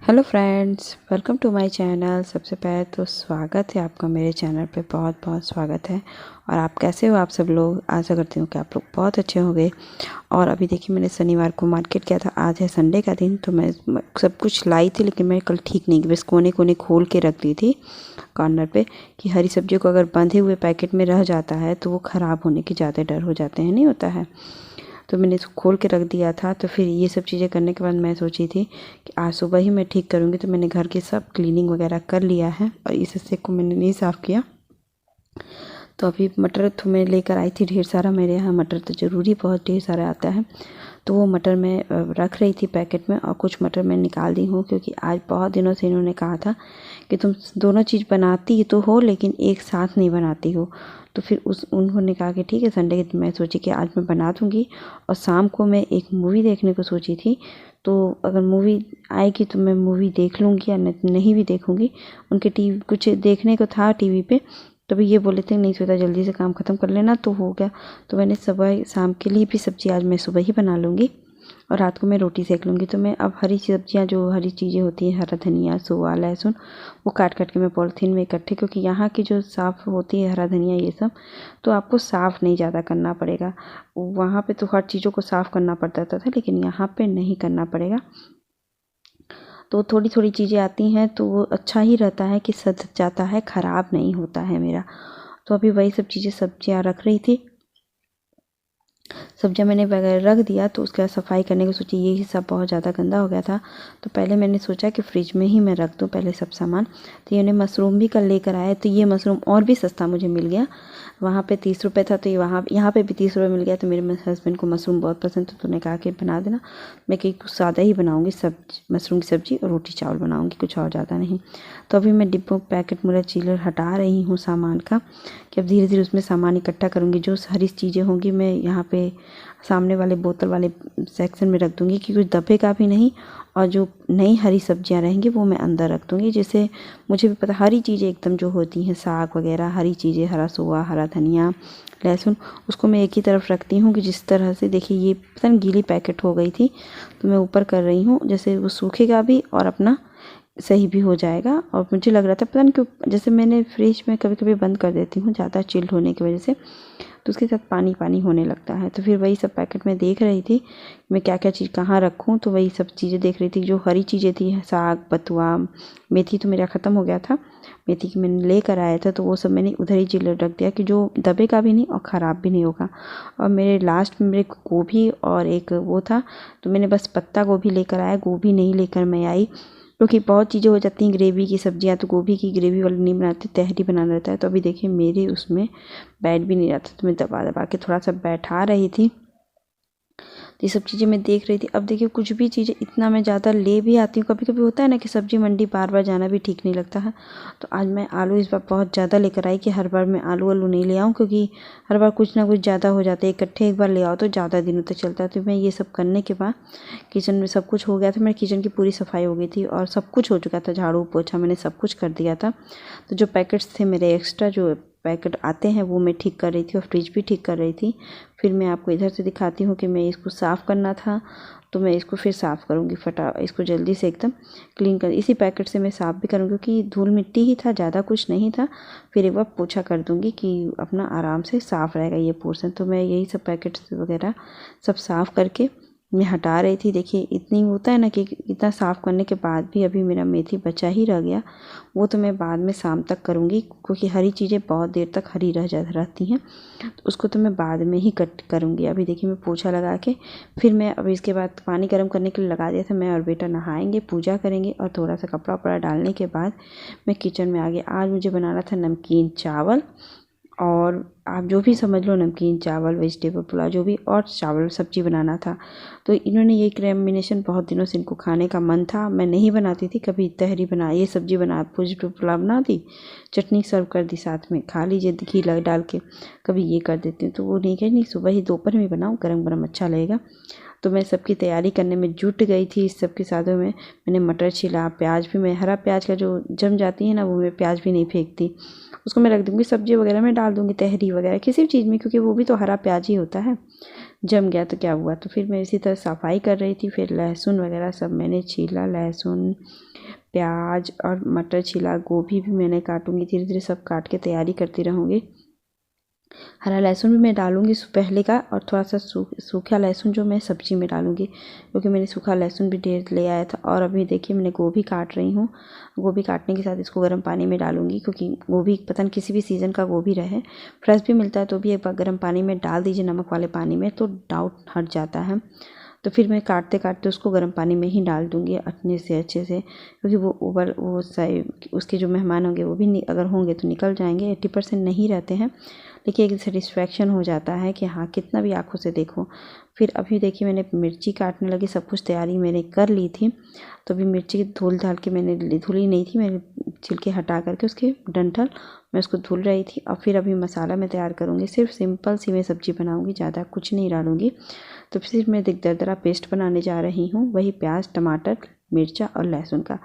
Hello friends, welcome to my channel. सबसे पहले तो स्वागत है आपका मेरे चैनल पे, बहुत बहुत स्वागत है। और आप कैसे हो? आप सब लोग, आशा करती हूँ कि आप लोग बहुत अच्छे होंगे। और अभी देखिए, मैंने शनिवार को मार्केट गया था, आज है संडे का दिन, तो मैं सब कुछ लाई थी, लेकिन मैं कल ठीक नहीं की, बस कोने कोने खोल के रख दी थी कॉर्नर पे कि हरी सब्जियों को अगर बंधे हुए पैकेट में रह जाता है तो वो ख़राब होने के ज़्यादा डर हो जाते हैं, नहीं होता है। तो मैंने इसको खोल के रख दिया था। तो फिर ये सब चीज़ें करने के बाद मैं सोची थी कि आज सुबह ही मैं ठीक करूँगी। तो मैंने घर की सब क्लीनिंग वगैरह कर लिया है और इस हिस्से को मैंने नहीं साफ़ किया। तो अभी मटर तो मैं लेकर आई थी ढेर सारा, मेरे यहाँ मटर तो ज़रूरी बहुत ढेर सारा आता है। तो वो मटर मैं रख रही थी पैकेट में, और कुछ मटर मैं निकाल दी हूँ, क्योंकि आज बहुत दिनों से इन्होंने कहा था कि तुम दोनों चीज़ बनाती तो हो लेकिन एक साथ नहीं बनाती हो। तो फिर उन्होंने कहा कि ठीक है, संडे के दिन मैं सोची कि आज मैं बना दूँगी। और शाम को मैं एक मूवी देखने को सोची थी, तो अगर मूवी आएगी तो मैं मूवी देख लूँगी या नहीं भी देखूँगी। उनके टीवी कुछ देखने को था टीवी पे, तभी ये बोले थे नहीं श्वेता, जल्दी से काम ख़त्म कर लेना, तो हो गया। तो मैंने सुबह शाम के लिए भी सब्ज़ी आज मैं सुबह ही बना लूँगी और रात को मैं रोटी सेक लूँगी। तो मैं अब हरी सब्जियाँ, जो हरी चीज़ें होती हैं, हरा धनिया, सोआ, लहसुन, वो काट काट के मैं पॉलीथीन में इकट्ठे, क्योंकि यहाँ की जो साफ़ होती है हरा धनिया ये सब, तो आपको साफ़ नहीं ज़्यादा करना पड़ेगा। वहाँ पे तो हर चीज़ों को साफ़ करना पड़ता था, लेकिन यहाँ पे नहीं करना पड़ेगा। तो थोड़ी थोड़ी चीज़ें आती हैं तो वो अच्छा ही रहता है कि सध जाता है, ख़राब नहीं होता है मेरा। तो अभी वही सब चीज़ें सब्जियाँ रख रही थी। सब्जियाँ मैंने वगैरह रख दिया, तो उसके बाद सफाई करने की सोची, ये सब बहुत ज़्यादा गंदा हो गया था। तो पहले मैंने सोचा कि फ्रिज में ही मैं रख दूँ पहले सब सामान। तो ये मशरूम भी कल लेकर आए, तो ये मशरूम और भी सस्ता मुझे मिल गया। वहाँ पे 30 रुपये था, तो ये यहाँ पे भी 30 रुपये मिल गया। तो मेरे हस्बैंड को मशरूम बहुत पसंद था, तो उन्होंने कहा कि बना देना। मैं कहीं कुछ सादा ही बनाऊँगी, मशरूम की सब्ज़ी और रोटी चावल बनाऊँगी, कुछ और ज़्यादा नहीं। तो अभी मैं डिब्बों पैकेट मेरा चिलर हटा रही हूँ सामान का, कि अब धीरे धीरे उसमें सामान इकट्ठा करूँगी। जो हरी चीज़ें होंगी मैं यहाँ पे सामने वाले बोतल वाले सेक्शन में रख दूँगी, कि कुछ दबेगा भी नहीं। और जो नई हरी सब्जियाँ रहेंगी वो मैं अंदर रख दूँगी, जैसे मुझे भी पता हरी चीज़ें एकदम जो होती हैं, साग वगैरह, हरी चीज़ें, हरा सोआ, हरा धनिया, लहसुन, उसको मैं एक ही तरफ रखती हूँ। कि जिस तरह से देखिए, ये पता नहीं गीली पैकेट हो गई थी, तो मैं ऊपर कर रही हूँ, जैसे वो सूखेगा भी और अपना सही भी हो जाएगा। और मुझे लग रहा था पता नहीं क्यों, जैसे मैंने फ्रिज में कभी कभी बंद कर देती हूँ ज़्यादा चिल्ड होने की वजह से, तो उसके साथ पानी पानी होने लगता है। तो फिर वही सब पैकेट में देख रही थी मैं क्या क्या चीज़ कहाँ रखूँ। तो वही सब चीज़ें देख रही थी, जो हरी चीज़ें थी, साग, बथुआ, मेथी तो मेरा ख़त्म हो गया था, मेथी की मैंने लेकर आया था, तो वो सब मैंने उधर ही चिल्लर रख दिया, कि जो दबेगा भी नहीं और ख़राब भी नहीं होगा। और मेरे लास्ट में मेरे गोभी और एक वो था, तो मैंने बस पत्ता गोभी लेकर आया, गोभी नहीं लेकर मैं आई, क्योंकि बहुत चीज़ें हो जाती हैं ग्रेवी की सब्जियां, तो गोभी की ग्रेवी वाली नहीं बनाते, तहरी बनाना रहता है। तो अभी देखिए मेरे उसमें बैठ भी नहीं रहा था, तो मैं दबा दबा के थोड़ा सा बैठा रही थी। तो ये सब चीज़ें मैं देख रही थी। अब देखिए, कुछ भी चीज़ें इतना मैं ज़्यादा ले भी आती हूँ, कभी कभी होता है ना कि सब्जी मंडी बार बार जाना भी ठीक नहीं लगता है। तो आज मैं आलू इस बार बहुत ज़्यादा लेकर आई, कि हर बार मैं आलू वालू नहीं ले आऊँ, क्योंकि हर बार कुछ ना कुछ ज़्यादा हो जाता है। इकट्ठे एक बार ले आओ तो ज़्यादा दिनों तक चलता है। तो मैं ये सब करने के बाद किचन में सब कुछ हो गया था, मेरे किचन की पूरी सफाई हो गई थी और सब कुछ हो चुका था, झाड़ू पोछा मैंने सब कुछ कर दिया था। तो जो पैकेट्स थे मेरे एक्स्ट्रा, जो पैकेट आते हैं, वो मैं ठीक कर रही थी और फ्रिज भी ठीक कर रही थी। फिर मैं आपको इधर से दिखाती हूँ कि मैं इसको साफ़ करना था, तो मैं इसको फिर साफ़ करूँगी इसको जल्दी से एकदम क्लीन कर, इसी पैकेट से मैं साफ़ भी करूँगी, क्योंकि धूल मिट्टी ही था, ज़्यादा कुछ नहीं था। फिर एक बार पोछा कर दूँगी कि अपना आराम से साफ़ रहेगा ये पोर्शन। तो मैं यही सब पैकेट्स वगैरह सब साफ़ करके मैं हटा रही थी। देखिए, इतनी होता है ना कि इतना साफ़ करने के बाद भी अभी मेरा मेथी बचा ही रह गया, वो तो मैं बाद में शाम तक करूँगी, क्योंकि हरी चीज़ें बहुत देर तक हरी रहती हैं, तो उसको तो मैं बाद में ही कट करूँगी। अभी देखिए, मैं पोछा लगा के फिर मैं अभी इसके बाद पानी गर्म करने के लिए लगा दिया था। मैं और बेटा नहाएंगे, पूजा करेंगे और थोड़ा सा कपड़ा वपड़ा डालने के बाद मैं किचन में आ गई। आज मुझे बनाना था नमकीन चावल, और आप जो भी समझ लो, नमकीन चावल, वेजिटेबल पुलाव, जो भी, और चावल सब्जी बनाना था। तो इन्होंने ये कॉम्बिनेशन, बहुत दिनों से इनको खाने का मन था। मैं नहीं बनाती थी कभी, तहरी बना, ये सब्जी बना, वेजिटेबल पुलाव बना दी, चटनी सर्व कर दी, साथ में खा लीजिए घी लग डाल के, कभी ये कर देती हूँ। तो वो नहीं, कहीं नहीं, सुबह ही दोपहर में बनाऊँ, गरम गरम अच्छा लगेगा। तो मैं सबकी तैयारी करने में जुट गई थी। इस सब के साथों में मैंने मटर छिला, प्याज भी, मैं हरा प्याज का जो जम जाती है ना, वो मैं प्याज भी नहीं फेंकती, उसको मैं रख दूँगी, सब्जी वगैरह में डाल दूँगी, तहरी वगैरह किसी भी चीज़ में, क्योंकि वो भी तो हरा प्याज ही होता है। जम गया तो क्या हुआ। तो फिर मैं इसी तरह सफाई कर रही थी। फिर लहसुन वगैरह सब मैंने छीला, लहसुन, प्याज और मटर छीला, गोभी भी मैंने काटूंगी, धीरे धीरे सब काट के तैयारी करती रहूँगी। हरा लहसुन भी मैं डालूंगी पहले का, और थोड़ा सा सूखा लहसुन जो मैं सब्जी में डालूंगी, क्योंकि मैंने सूखा लहसुन भी ढेर ले आया था। और अभी देखिए मैंने गोभी काट रही हूँ। गोभी काटने के साथ इसको गर्म पानी में डालूंगी, क्योंकि गोभी पता नहीं किसी भी सीज़न का गोभी रहे, फ्रेश भी मिलता है तो भी एक बार गर्म पानी में डाल दीजिए, नमक वाले पानी में, तो डाउट हट जाता है। तो फिर मैं काटते काटते उसको गर्म पानी में ही डाल दूँगी अच्छे से, क्योंकि वो ऊपर वो उसके जो मेहमान होंगे वो भी अगर होंगे तो निकल जाएंगे, 80% नहीं रहते हैं, लेकिन एक सेटिस्फेक्शन हो जाता है कि हाँ कितना भी आँखों से देखो। फिर अभी देखिए मैंने मिर्ची काटने लगी, सब कुछ तैयारी मैंने कर ली थी। तो अभी मिर्ची धुल धाल के मैंने धुली नहीं थी, मैंने छिलके हटा करके उसके डंठल मैं उसको धुल रही थी। और फिर अभी मसाला मैं तैयार करूँगी, सिर्फ सिंपल सी मैं सब्ज़ी बनाऊँगी, ज़्यादा कुछ नहीं डालूँगी। तो फिर मैं दरदरा पेस्ट बनाने जा रही हूँ, वही प्याज, टमाटर, मिर्चा और लहसुन का,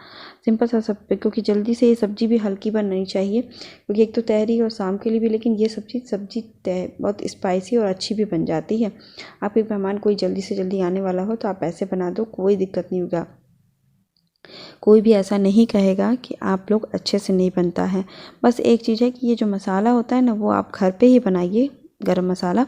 सिंपल सा सब, क्योंकि जल्दी से ये सब्ज़ी भी हल्की बननी चाहिए, क्योंकि एक तो तहरी और शाम के लिए भी, लेकिन ये सब्ज़ी बहुत स्पाइसी और अच्छी भी बन जाती है। आपके मेहमान कोई जल्दी से जल्दी आने वाला हो तो आप ऐसे बना दो, कोई दिक्कत नहीं होगा, कोई भी ऐसा नहीं कहेगा कि आप लोग अच्छे से नहीं बनता है। बस एक चीज़ है कि ये जो मसाला होता है ना, वो आप घर पे ही बनाइए, गरम मसाला,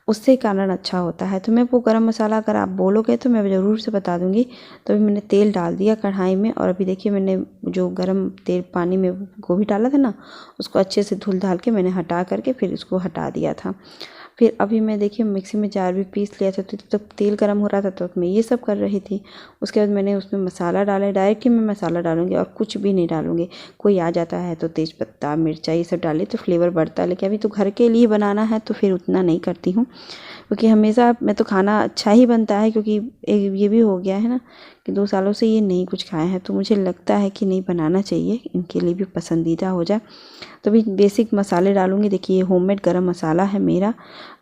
उससे कारण अच्छा होता है। तो मैं वो गरम मसाला अगर आप बोलोगे तो मैं ज़रूर से बता दूंगी। तो अभी मैंने तेल डाल दिया कढ़ाई में, और अभी देखिए मैंने जो गरम तेल पानी में गोभी डाला था ना, उसको अच्छे से धुल धाल के मैंने हटा करके फिर उसको हटा दिया था। फिर अभी मैं देखिए मिक्सी में जार भी पीस लिया था, तो तब तेल गर्म हो रहा था तो मैं ये सब कर रही थी। उसके बाद मैंने उसमें मसाला डाला, डायरेक्ट ही मैं मसाला डालूंगी और कुछ भी नहीं डालूंगी। कोई आ जाता है तो तेज़पत्ता, मिर्चा ये सब डाले तो फ्लेवर बढ़ता है, लेकिन अभी तो घर के लिए बनाना है तो फिर उतना नहीं करती हूँ, क्योंकि हमेशा मैं तो खाना अच्छा ही बनता है, क्योंकि ये भी हो गया है ना कि 2 सालों से ये नहीं कुछ खाए हैं, तो मुझे लगता है कि नहीं बनाना चाहिए, इनके लिए भी पसंदीदा हो जाए। तो भी बेसिक मसाले डालूंगी। देखिए ये होममेड गरम मसाला है मेरा,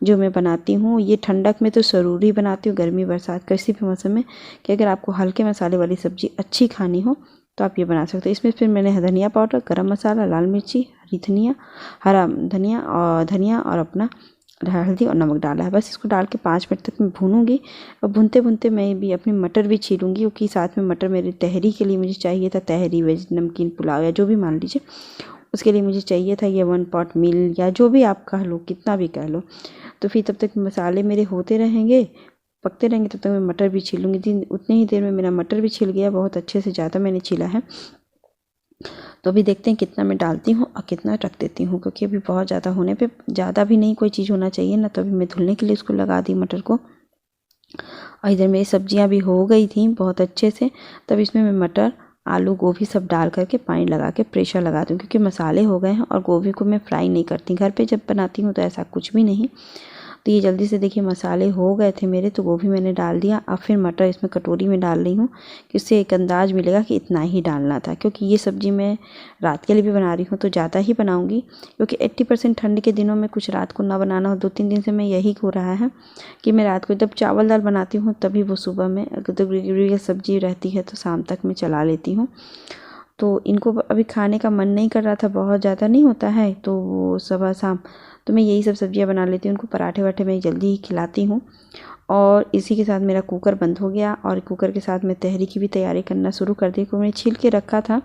जो मैं बनाती हूँ। ये ठंडक में तो ज़रूरी बनाती हूँ, गर्मी बरसात किसी भी मौसम में, कि अगर आपको हल्के मसाले वाली सब्ज़ी अच्छी खानी हो तो आप ये बना सकते हो। इसमें फिर मैंने धनिया पाउडर, गरम मसाला, लाल मिर्ची, हरा धनिया और अपना हल्दी और नमक डाला है। बस इसको डाल के 5 मिनट तक मैं भूनूंगी। और भूनते भूनते मैं भी अपनी मटर भी छीलूंगी, क्योंकि साथ में मटर मेरी तहरी के लिए मुझे चाहिए था, तहरी वेज नमकीन पुलाव या जो भी मान लीजिए, उसके लिए मुझे चाहिए था ये 1 पॉट मील, या जो भी आप कह लो, कितना भी कह लो। तो फिर तब तक मसाले मेरे होते रहेंगे, पकते रहेंगे, तब तक मैं मटर भी छीलूँगी। उतनी ही देर में मेरा मटर भी छिल गया, बहुत अच्छे से, ज़्यादा मैंने छीला है। तो अभी देखते हैं कितना मैं डालती हूँ और कितना रख देती हूँ, क्योंकि अभी बहुत ज़्यादा होने पे, ज़्यादा भी नहीं कोई चीज़ होना चाहिए ना। तो अभी मैं धुलने के लिए उसको लगा दी मटर को, और इधर मेरी सब्जियाँ भी हो गई थी बहुत अच्छे से। तब इसमें मैं मटर, आलू, गोभी सब डाल करके पानी लगा के प्रेशर लगा दूँ, क्योंकि मसाले हो गए हैं और गोभी को मैं फ्राई नहीं करती। घर पे जब बनाती हूँ तो ऐसा कुछ भी नहीं। तो ये जल्दी से देखिए मसाले हो गए थे मेरे, तो गोभी मैंने डाल दिया। अब फिर मटर इसमें कटोरी में डाल रही हूँ, कि उससे एक अंदाज मिलेगा कि इतना ही डालना था, क्योंकि ये सब्ज़ी मैं रात के लिए भी बना रही हूँ तो ज़्यादा ही बनाऊँगी, क्योंकि 80% ठंड के दिनों में कुछ रात को ना बनाना हो। 2-3 दिन से मैं यही हो रहा है कि मैं रात को जब चावल दाल बनाती हूँ तभी वो सुबह में, अगर सब्ज़ी रहती है तो शाम तक मैं चला लेती हूँ। तो इनको अभी खाने का मन नहीं कर रहा था, बहुत ज़्यादा नहीं होता है, तो वो सुबह शाम तो मैं यही सब सब्जियां बना लेती हूँ। उनको पराठे वाठे मैं जल्दी ही खिलाती हूँ। और इसी के साथ मेरा कुकर बंद हो गया, और कुकर के साथ मैं तहरी की भी तैयारी करना शुरू कर दी, क्योंकि मैंने छील के रखा था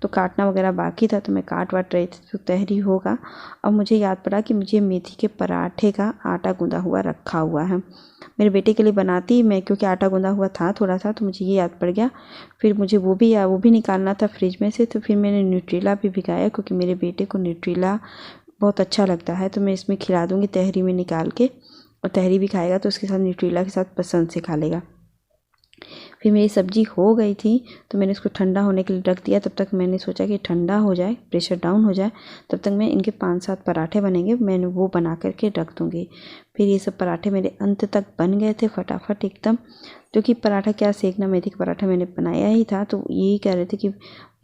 तो काटना वगैरह बाकी था, तो मैं काट वाट रही थी, तो तहरी होगा। अब मुझे याद पड़ा कि मुझे मेथी के पराठे का आटा गूँधा हुआ रखा हुआ है, मेरे बेटे के लिए बनाती मैं, क्योंकि आटा गूँधा हुआ था थोड़ा सा, तो मुझे ये याद पड़ गया। फिर मुझे वो भी निकालना था फ्रिज में से, तो फिर मैंने न्यूट्रेला भी भिगाया, क्योंकि मेरे बेटे को न्यूट्रेला बहुत अच्छा लगता है। तो मैं इसमें खिला दूँगी तहरी में निकाल के, और तहरी भी खाएगा तो उसके साथ न्यूट्रेला के साथ पसंद से खा लेगा। फिर मेरी सब्ज़ी हो गई थी, तो मैंने इसको ठंडा होने के लिए रख दिया। तब तक मैंने सोचा कि ठंडा हो जाए, प्रेशर डाउन हो जाए, तब तक मैं इनके 5-7 पराठे बनेंगे, मैंने वो बना करके रख दूँगी। फिर ये सब पराठे मेरे अंत तक बन गए थे फटाफट एकदम, क्योंकि पराठा क्या सेकना, मेथी का पराठा मैंने बनाया ही था। तो यही कह रहे थे कि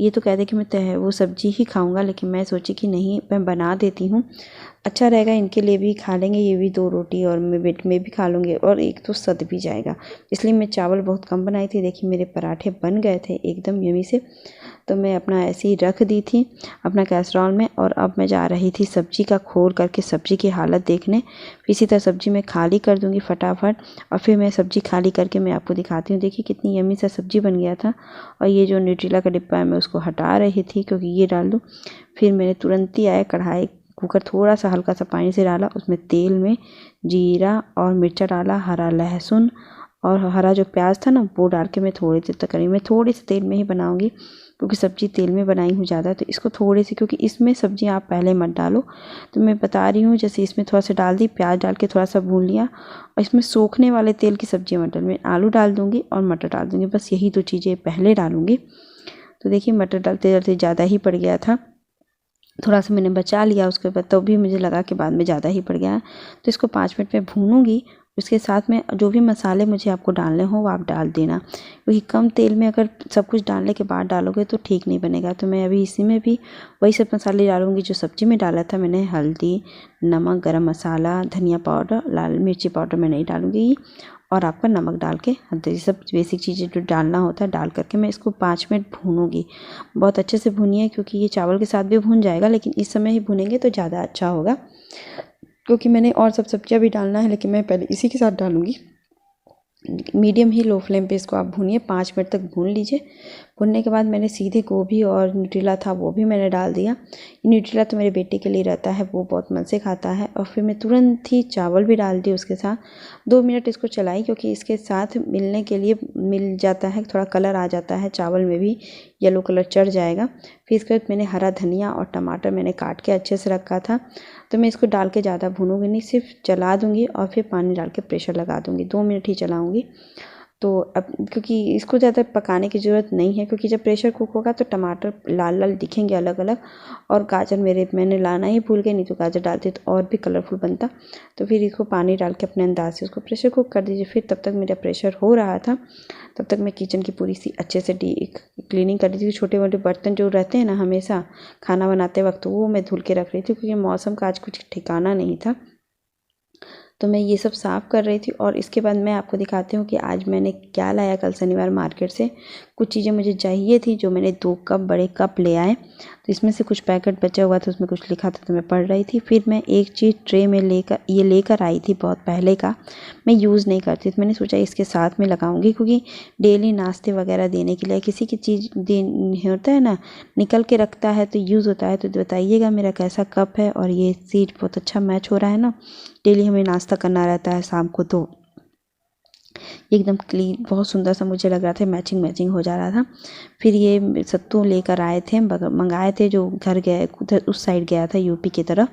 ये तो कह रहे कि मैं वो सब्ज़ी ही खाऊंगा, लेकिन मैं सोची कि नहीं, मैं बना देती हूँ, अच्छा रहेगा, इनके लिए भी खा लेंगे, ये भी 2 रोटी, और मैं भी खा लूँगी, और एक तो सद भी जाएगा। इसलिए मैं चावल बहुत कम बनाई थी। देखिए मेरे पराठे बन गए थे एकदम यमी से। तो मैं अपना ऐसे ही रख दी थी अपना कैसरॉल में। और अब मैं जा रही थी सब्ज़ी का खोल करके सब्ज़ी की हालत देखने। इसी तरह सब्ज़ी मैं खाली कर दूँगी फटाफट, और फिर मैं सब्ज़ी खाली करके मैं आपको दिखाती हूँ। देखिए कितनी यम्मी सा सब्ज़ी बन गया था। और ये जो न्यूट्रेला का डिब्बा है मैं उसको हटा रही थी क्योंकि ये डाल दूँ। फिर मैंने तुरंत ही आया कढ़ाई, कुकर थोड़ा सा हल्का सा पानी से डाला, उसमें तेल में जीरा और मिर्चा डाला, हरा लहसुन और हरा जो प्याज था ना वो डाल के मैं थोड़ी देर तक करी। मैं थोड़े से तेल में ही बनाऊंगी क्योंकि सब्ज़ी तेल में बनाई हूँ ज़्यादा, तो इसको थोड़े से, क्योंकि इसमें सब्ज़ी आप पहले मत डालो, तो मैं बता रही हूँ। जैसे इसमें थोड़ा सा डाल दी, प्याज डाल के थोड़ा सा भून लिया, और इसमें सूखने वाले तेल की सब्ज़ी मटर में आलू डाल दूँगी और मटर डाल दूँगी, बस यही 2 चीज़ें पहले डालूँगी। तो देखिए मटर डालते डालते ज़्यादा ही पड़ गया था, थोड़ा सा मैंने बचा लिया उसके बाद, तो भी मुझे लगा कि बाद में ज़्यादा ही पड़ गया है। तो इसको 5 मिनट में भूनूंगी। उसके साथ में जो भी मसाले मुझे आपको डालने हो वो आप डाल देना, क्योंकि कम तेल में अगर सब कुछ डालने के बाद डालोगे तो ठीक नहीं बनेगा। तो मैं अभी इसी में भी वही सब मसाले डालूंगी जो सब्ज़ी में डाला था मैंने। हल्दी, नमक, गरम मसाला, धनिया पाउडर, लाल मिर्ची पाउडर मैं नहीं डालूँगी, और आपका नमक डाल के ये सब बेसिक चीज़ें जो डालना होता है डाल करके मैं इसको 5 मिनट भूनूंगी। बहुत अच्छे से भूनिए, क्योंकि ये चावल के साथ भी भून जाएगा, लेकिन इस समय ही भूनेंगे तो ज़्यादा अच्छा होगा, क्योंकि मैंने और सब सब्जियां भी डालना है, लेकिन मैं पहले इसी के साथ डालूंगी। मीडियम ही लो फ्लेम पे इसको आप भूनिए, 5 मिनट तक भून लीजिए। भूनने के बाद मैंने सीधे गोभी और न्यूट्रेला था वो भी मैंने डाल दिया। न्यूट्रेला तो मेरे बेटे के लिए रहता है, वो बहुत मन से खाता है। और फिर मैं तुरंत ही चावल भी डाल दिए उसके साथ। 2 मिनट इसको चलाई, क्योंकि इसके साथ मिलने के लिए मिल जाता है, थोड़ा कलर आ जाता है चावल में भी, येलो कलर चढ़ जाएगा। फिर इसके बाद मैंने हरा धनिया और टमाटर मैंने काट के अच्छे से रखा था, तो मैं इसको डाल के ज़्यादा भूनूंगी नहीं, सिर्फ चला दूंगी और फिर पानी डाल के प्रेशर लगा दूंगी। 2 मिनट ही चलाऊंगी। तो अब क्योंकि इसको ज़्यादा पकाने की ज़रूरत नहीं है, क्योंकि जब प्रेशर कुक होगा तो टमाटर लाल लाल दिखेंगे अलग अलग, और गाजर मैंने लाना ही भूल गई, नहीं तो गाजर डालती तो और भी कलरफुल बनता। तो फिर इसको पानी डाल के अपने अंदाज से उसको प्रेशर कुक कर दीजिए। फिर तब तक मेरा प्रेशर हो रहा था, तब तक मैं किचन की पूरी सी अच्छे से क्लीनिंग कर रही थी। छोटे मोटे बर्तन जो रहते हैं ना हमेशा खाना बनाते वक्त, वो मैं धुल के रख रही थी, क्योंकि मौसम का आज कुछ ठिकाना नहीं था। तो मैं ये सब साफ़ कर रही थी। और इसके बाद मैं आपको दिखाती हूँ कि आज मैंने क्या लाया कल शनिवार मार्केट से। कुछ चीज़ें मुझे चाहिए थी, जो मैंने 2 कप बड़े कप ले आए। तो इसमें से कुछ पैकेट बचा हुआ था, उसमें कुछ लिखा था तो मैं पढ़ रही थी। फिर मैं एक चीज़ ट्रे में लेकर आई थी, बहुत पहले का, मैं यूज़ नहीं करती, तो मैंने सोचा इसके साथ में लगाऊंगी, क्योंकि डेली नाश्ते वगैरह देने के लिए किसी की चीज़ होता है ना, निकल के रखता है तो यूज़ होता है। तो बताइएगा मेरा कैसा कप है, और ये सीट बहुत अच्छा मैच हो रहा है ना, डेली हमें नाश्ता करना रहता है शाम को, तो एकदम क्लीन बहुत सुंदर सा मुझे लग रहा था, मैचिंग हो जा रहा था। फिर ये सत्तू लेकर आए थे, मंगाए थे, जो घर गए उधर उस साइड गया था यूपी की तरफ,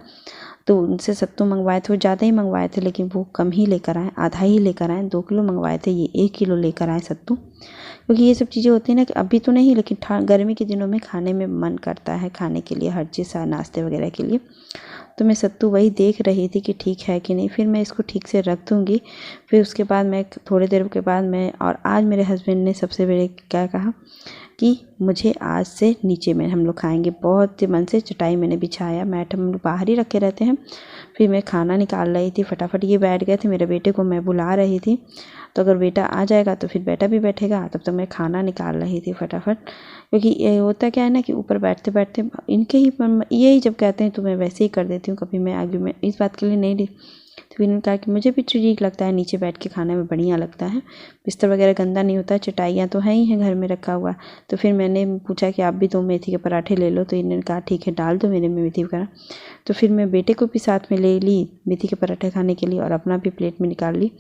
तो उनसे सत्तू मंगवाए थे। वो ज़्यादा ही मंगवाए थे, लेकिन वो कम ही लेकर आए, आधा ही लेकर आए। 2 किलो मंगवाए थे, ये 1 किलो लेकर आए सत्तू। क्योंकि ये सब चीज़ें होती हैं ना कि अभी तो नहीं, लेकिन गर्मी के दिनों में खाने में मन करता है, खाने के लिए हर चीज़, नाश्ते वगैरह के लिए। तो मैं सत्तू वही देख रही थी कि ठीक है कि नहीं। फिर मैं इसको ठीक से रख दूँगी। फिर उसके बाद मैं थोड़ी देर के बाद मैं, और आज मेरे हस्बैंड ने सबसे पहले क्या कहा कि मुझे आज से नीचे में हम लोग खाएंगे। बहुत मन से चटाई मैंने बिछाया, मैट हम लोग बाहर ही रखे रहते हैं। फिर मैं खाना निकाल रही थी फटाफट, ये बैठ गए थे, मेरे बेटे को मैं बुला रही थी। तो अगर बेटा आ जाएगा तो फिर बेटा भी बैठेगा, तब तक मैं खाना निकाल रही थी फटाफट। क्योंकि ये होता क्या है ना कि ऊपर बैठते बैठते इनके ही यही जब कहते हैं तो मैं वैसे ही कर देती हूँ, कभी मैं आगे में इस बात के लिए नहीं। तो फिर उन्होंने कहा कि मुझे भी ठीक लगता है, नीचे बैठ के खाने में बढ़िया लगता है, बिस्तर वगैरह गंदा नहीं होता, चटाइयाँ तो हैं ही हैं घर में रखा हुआ। तो फिर मैंने पूछा कि आप भी 2 मेथी के पराठे ले लो, तो इन्होंने कहा ठीक है डाल दो मेरे में मेथी वगैरह। तो फिर मैं बेटे को भी साथ में ले ली मेथी के पराठे खाने के लिए, और अपना भी प्लेट में निकाल ली।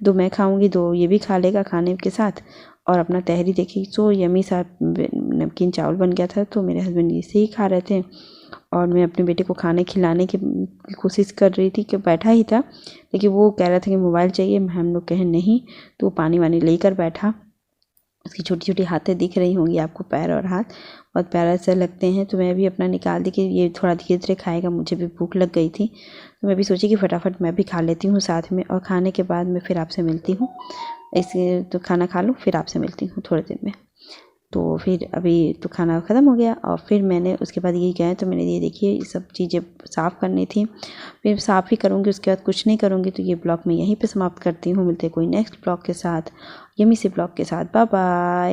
2 मैं खाऊंगी, 2 ये भी खा लेगा खाने के साथ, और अपना तहरी देखी। सो यमी सा नमकीन चावल बन गया था। तो मेरे हस्बैंड इसे ही खा रहे थे, और मैं अपने बेटे को खाने खिलाने की कोशिश कर रही थी कि बैठा ही था, लेकिन वो कह रहा था कि मोबाइल चाहिए। हम लोग कहे नहीं, तो वो पानी वानी लेकर बैठा। उसकी छोटी छोटी हाथें दिख रही होंगी आपको, पैर और हाथ बहुत प्यारा से लगते हैं। तो मैं भी अपना निकाल दी कि ये थोड़ा धीरे धीरे खाएगा, मुझे भी भूख लग गई थी। तो मैं भी सोची कि फटाफट मैं भी खा लेती हूँ साथ में, और खाने के बाद मैं फिर आपसे मिलती हूँ। ऐसे तो खाना खा लूँ, फिर आपसे मिलती हूँ थोड़ी देर में। तो फिर अभी तो खाना ख़त्म हो गया, और फिर मैंने उसके बाद ये गए तो मैंने ये देखिए ये सब चीज़ें साफ़ करनी थी। फिर साफ़ ही करूँगी, उसके बाद कुछ नहीं करूँगी। तो ये ब्लॉग मैं यहीं पे समाप्त करती हूँ। मिलते हैं कोई नेक्स्ट ब्लॉग के साथ, यमी से ब्लॉग के साथ। Bye bye.